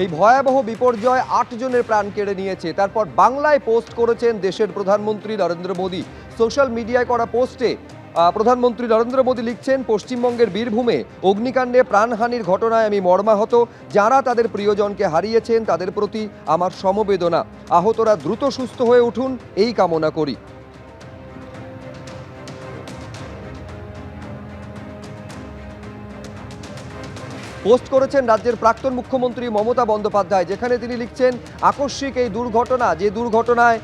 এই ভয়াবহ বিপর্যয় ৮ জনের প্রাণ কেড়ে নিয়েছে। তারপর বাংলায় পোস্ট করেছেন দেশের প্রধানমন্ত্রী নরেন্দ্র মোদী। সোশ্যাল মিডিয়ায় করা পোস্টে প্রধানমন্ত্রী নরেন্দ্র মোদী লিখছেন, পশ্চিমবঙ্গের বীরভূমে অগ্নিকাণ্ডে প্রাণহানির ঘটনায় আমি মর্মাহত। যারা তাদের প্রিয়জনকে হারিয়েছেন তাদের প্রতি আমার সমবেদনা। আহতরা দ্রুত সুস্থ হয়ে উঠুন এই কামনা করি। পোস্ট করেছেন রাজ্যের প্রাক্তন মুখ্যমন্ত্রী মমতা বন্দ্যোপাধ্যায়, যেখানে তিনি লিখছেন, আকস্মিক এই দুর্ঘটনা, যে দুর্ঘটনায়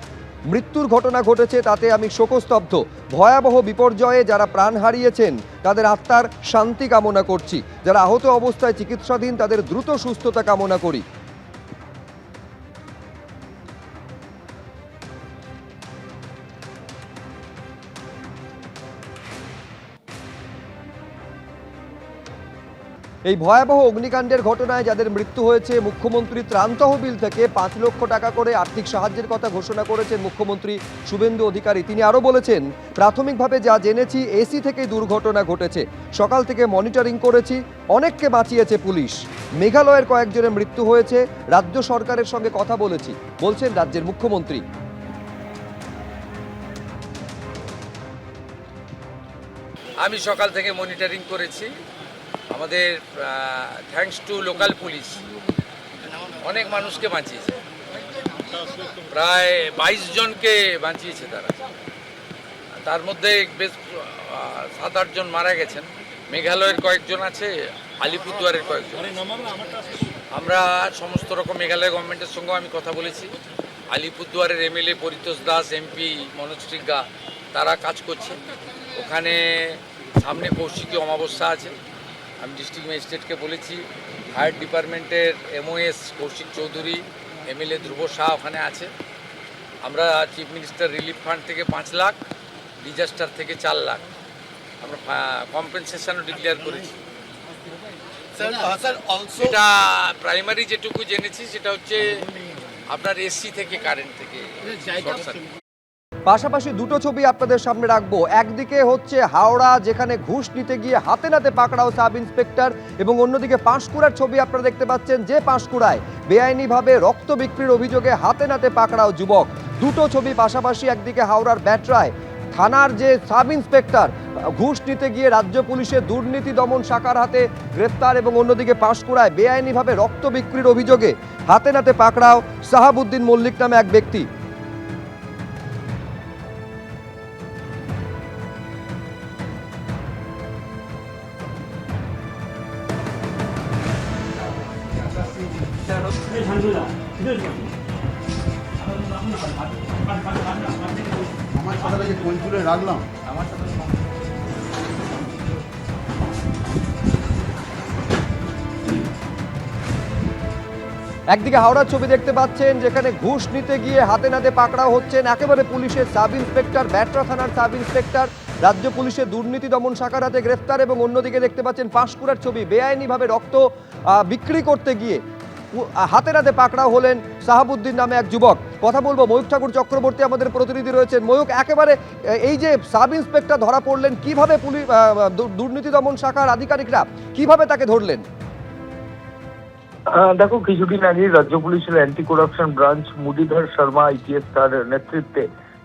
মৃত্যুর ঘটনা ঘটেছে তাতে আমি শোকস্তব্ধ। ভয়াবহ বিপর্যয়ে যারা প্রাণ হারিয়েছেন তাদের আত্মার শান্তি কামনা করছি। যারা আহত অবস্থায় চিকিৎসাধীন তাদের দ্রুত সুস্থতা কামনা করি। এই ভয়াবহ অগ্নিকাণ্ডের ঘটনায় যাদের মৃত্যু হয়েছে, মুখ্যমন্ত্রী ত্রাণ তহবিল থেকে ৫ লক্ষ টাকা করে আর্থিক সাহায্যের কথা ঘোষণা করেছেন মুখ্যমন্ত্রী শুভেন্দু অধিকারী। তিনি আরও বলেছেন, প্রাথমিকভাবে যা জেনেছি এসি থেকে দুর্ঘটনা ঘটেছে। সকাল থেকে মনিটরিং করেছি, অনেককে বাঁচিয়েছে পুলিশ। মেঘালয়ের কয়েকজনের মৃত্যু হয়েছে, রাজ্য সরকারের সঙ্গে কথা বলেছি, বলছেন রাজ্যের মুখ্যমন্ত্রী। আমি সকাল থেকে মনিটরিং করেছি। আমাদের থ্যাঙ্কস টু লোকাল পুলিশ অনেক মানুষকে বাঁচিয়েছে, প্রায় 22 জনকে বাঁচিয়েছে তারা। তার মধ্যে বেশ 7-8 জন মারা গেছেন। মেঘালয়ের কয়েকজন আছে, আলিপুরদুয়ারের কয়েকজন। আমরা সমস্ত রকম মেঘালয় গভর্নমেন্টের সঙ্গেও আমি কথা বলেছি। আলিপুরদুয়ারের এমএলএ পরিতোষ দাস, এমপি মনোজ টিগ্গা, তারা কাজ করছে ওখানে। সামনে কৌশিকী অমাবস্যা আছে। আমি ডিস্ট্রিক্ট ম্যাজিস্ট্রেটকে বলেছি, ফায়ার ডিপার্টমেন্টের এমওএস কৌশিক চৌধুরী, এমএলএ ধ্রুব শাহ ওখানে আছে। আমরা চিফ মিনিস্টার রিলিফ ফান্ড থেকে 5 লাখ, ডিজাস্টার থেকে 4 লাখ আমরা কম্পেনসেশনও ডিক্লেয়ার করেছি। এটা প্রাইমারি যেটুকু জেনেছি সেটা হচ্ছে আপনার এসি থেকে, কারেন্ট থেকে। পাশাপাশি দুটো ছবি আপনাদের সামনে রাখবো। একদিকে হচ্ছে হাওড়া, যেখানে ঘুষ নিতে গিয়ে হাতে নাতে পাকড়াও সাব ইন্সপেক্টর, এবং অন্যদিকে পাঁশকুড়ার ছবি আপনারা দেখতে পাচ্ছেন, যে পাঁশকুড়ায় বেআইনিভাবে রক্ত বিক্রির অভিযোগে হাতে নাতে পাকড়াও যুবক। দুটো ছবি পাশাপাশি, একদিকে হাওড়ার ব্যাটরায় থানার যে সাব ইন্সপেক্টর ঘুষ নিতে গিয়ে রাজ্য পুলিশের দুর্নীতি দমন শাখার হাতে গ্রেফতার, এবং অন্যদিকে পাঁশকুড়ায় বেআইনিভাবে রক্ত বিক্রির অভিযোগে হাতে নাতে পাকড়াও শাহাবুদ্দিন মল্লিক নামে এক ব্যক্তি। আমার সাথে যে কোন তুলে রাখলাম আমার সাথে একদিকে হাওড়ার ছবি দেখতে পাচ্ছেন, যেখানে ঘুষ নিতে গিয়ে হাতে নাতে পাকড়াও হচ্ছেন একেবারে পুলিশের সাব ইন্সপেক্টর, ব্যাটরা থানার সাব ইন্সপেক্টর, রাজ্য পুলিশের দুর্নীতি দমন শাখার হাতে গ্রেফতার। এবং অন্যদিকে দেখতে পাচ্ছেন পাঁশকুড়ার ছবি, বেআইনিভাবে রক্ত বিক্রি করতে গিয়ে হাতে নাতে পাকড়াও হলেন শাহাবুদ্দিন নামে এক যুবক। কথা বলবো, ময়ূক ঠাকুর চক্রবর্তী আমাদের প্রতিনিধি রয়েছেন। ময়ূক, একেবারে এই যে সাব ইন্সপেক্টর ধরা পড়লেন, কিভাবে পুলিশ দুর্নীতি দমন শাখার আধিকারিকরা কিভাবে তাকে ধরলেন? দেখো, কিছুদিন আগে রাজ্য পুলিশের anti corruption branch Muralidhar Sharma IPS তার নেতৃত্বে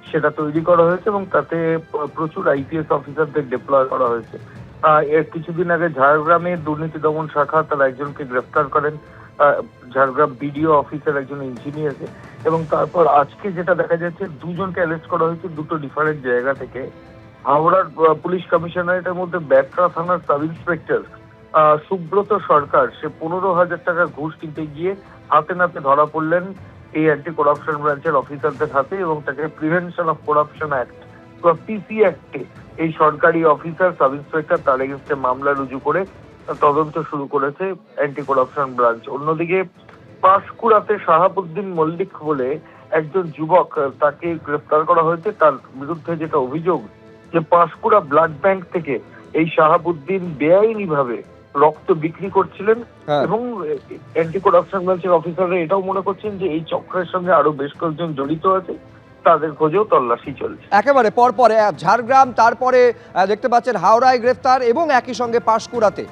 সেটা তৈরি করা হয়েছে, এবং তাতে প্রচুর আইপিএস অফিসারদের ডিপ্লয় করা হয়েছে। এর কিছুদিন আগে ঝাড়গ্রামে দুর্নীতি দমন শাখা তারা একজনকে গ্রেফতার করেন, ঝাড়গ্রাম বিডিও অফিসার, একজন ইঞ্জিনিয়ারকে। এবং তারপর আজকে যেটা দেখা যাচ্ছে, 2 জনকে অ্যারেস্ট করা হয়েছে 2টো ডিফারেন্ট জায়গা থেকে। হাওড়ার পুলিশ কমিশনারেটের মধ্যে ব্যাটরা থানার সাব ইন্সপেক্টর সুব্রত সরকার, সে 15,000 টাকা ঘুষ নিতে গিয়ে হাতে নাতে ধরা পড়লেন এই অ্যান্টি করাপশন ব্রাঞ্চের অফিসারদের হাতে, এবং তাকে প্রিভেনশন অফ করাপশন অ্যাক্ট বা পিসি অ্যাক্টে এই সরকারি অফিসার সাব ইন্সপেক্টর তার এগেন্স্টে মামলা রুজু করে তদন্ত শুরু করেছে অ্যান্টি করাপশন ব্রাঞ্চ। অন্যদিকে পাঁশকুড়াতে শাহাবুদ্দিন মল্লিক বলে একজন যুবক, তাকে গ্রেফতার করা হয়েছে। তার বিরুদ্ধে যেটা অভিযোগ, যে পাঁশকুড়া ব্লাড ব্যাংক থেকে এই শাহাবুদ্দিন বেআইনিভাবে রক্ত বিক্রি করছিলেন, এবং অ্যান্টি করাপশন ব্রাঞ্চের অফিসাররা এটাও মনে করছেন যে এই চক্রের সঙ্গে আরো বেশ কয়েকজন জড়িত আছে। তাদের খোঁজেও তল্লাশি চলছে। একেবারে পরপর ঝাড়গ্রাম, তারপরে দেখতে পাচ্ছেন হাওড়ায় গ্রেফতার, এবং একই সঙ্গে পাঁশকুড়াতে।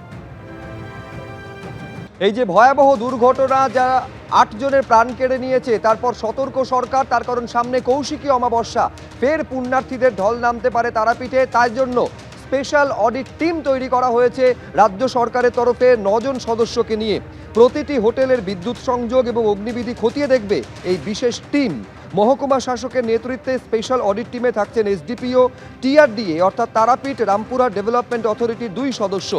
এই যে ভয়াবহ দুর্ঘটনা যা 8 জনের প্রাণ কেড়ে নিয়েছে, তারপর সতর্ক সরকার, তার কারণ সামনে কৌশিকী অমাবস্যা, ফের পুণ্যার্থীদের ঢল নামতে পারে তারাপীঠে। তার জন্য স্পেশাল অডিট টিম তৈরি করা হয়েছে রাজ্য সরকারের তরফে 9 জন সদস্যকে নিয়ে। প্রতিটি হোটেলের বিদ্যুৎ সংযোগ এবং অগ্নিবিধি খতিয়ে দেখবে এই বিশেষ টিম। মহকুমা শাসকের নেতৃত্বে স্পেশাল অডিট টিমে থাকছেন এসডিপিও, টিআরডিএ অর্থাৎ তারাপীঠ রামপুরা ডেভেলপমেন্ট অথরিটির 2 সদস্য।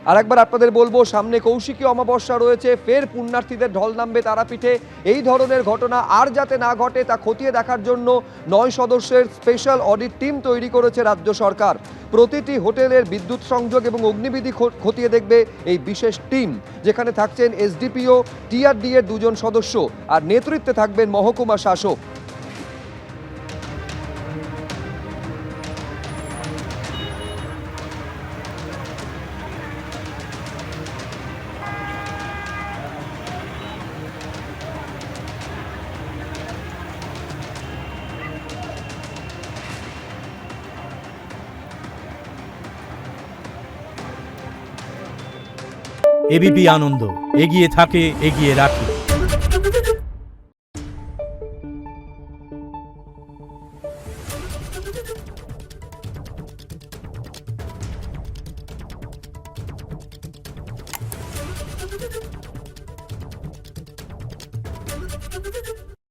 আর একবার আপনাদের বলবো, সামনে কৌশিকী অমাবস্যা রয়েছে, ফের পুণ্যার্থীদের ঢল নামবে তারাপীঠে। এই ধরনের ঘটনা আর যাতে না ঘটে তা খতিয়ে দেখার জন্য 9 সদস্যের স্পেশাল অডিট টিম তৈরি করেছে রাজ্য সরকার। প্রতিটি হোটেলের বিদ্যুৎ সংযোগ এবং অগ্নিবিধি খতিয়ে দেখবে এই বিশেষ টিম, যেখানে থাকছেন এসডিপিও, টিআরডি এর 2 জন সদস্য, আর নেতৃত্বে থাকবেন মহকুমা শাসক। এবিপি আনন্দ, এগিয়ে থাকে, এগিয়ে রাখে।